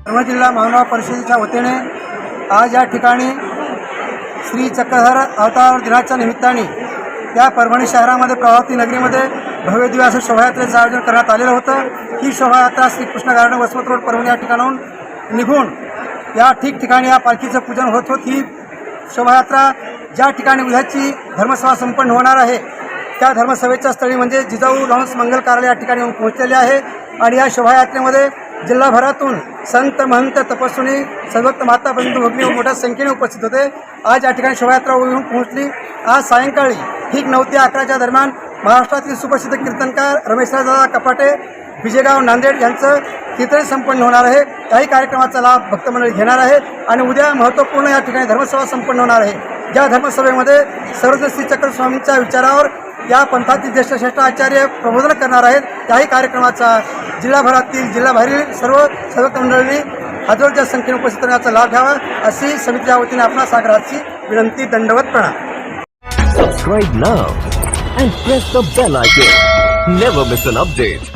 परभणी जिल्हा महानुभाव परिषदेच्या वतीने आज या ठिकाणी श्री चक्रधर अवतार दिनाच्या निमित्ताने त्या परभणी शहरामध्ये प्रभावती नगरीमध्ये भव्यदिव्य असं शोभायात्रेचं आयोजन करण्यात आलेलं होतं। ही शोभायात्रा श्रीकृष्ण गार्डन वसमत रोड परभणी या ठिकाणाहून निघून या ठिकठिकाणी या पालखीचं पूजन होत ही शोभायात्रा ज्या ठिकाणी उद्याची धर्मसभा संपन्न होणार आहे त्या धर्मसभेच्या स्थळी म्हणजे जिजाऊ लॉन्स मंगल कार्यालय या ठिकाणी येऊन पोहोचलेले आहे। आणि या शोभायात्रेमध्ये जिल्हाभरातून संत महंत तपस्विनी सर्वक्त माता बंधू भगिनी मोठ्या संख्येने उपस्थित होते। आज या ठिकाणी शोभायात्रा येऊन पोहोचली। आज सायंकाळी ठीक 9 ते 11च्या दरम्यान महाराष्ट्रातील सुप्रसिद्ध कीर्तनकार रमेशदादा कपाटे विजयगाव नांदेड यांचं कीर्तन संपन्न होणार आहे। त्याही कार्यक्रमाचा लाभ भक्तमंडळी घेणार आहे आणि उद्या महत्त्वपूर्ण या ठिकाणी धर्मसभा संपन्न होणार आहे। ज्या धर्मसभेमध्ये सर्वज्ञ श्री चक्र स्वामींच्या विचारावर या पंथातील ज्येष्ठ श्रेष्ठ आचार्य प्रबोधन करणार आहेत। त्याही कार्यक्रमाचा जिल्हाबाहेरील सर्व मंडळींनी हजारोच्या संख्येने उपस्थित राहण्याचा लाभ घ्यावा अशी समितीच्या वतीने आपणास आग्रहाची विनंती। दंडवत प्रणाम। Subscribe now and press the bell icon. Never miss an update.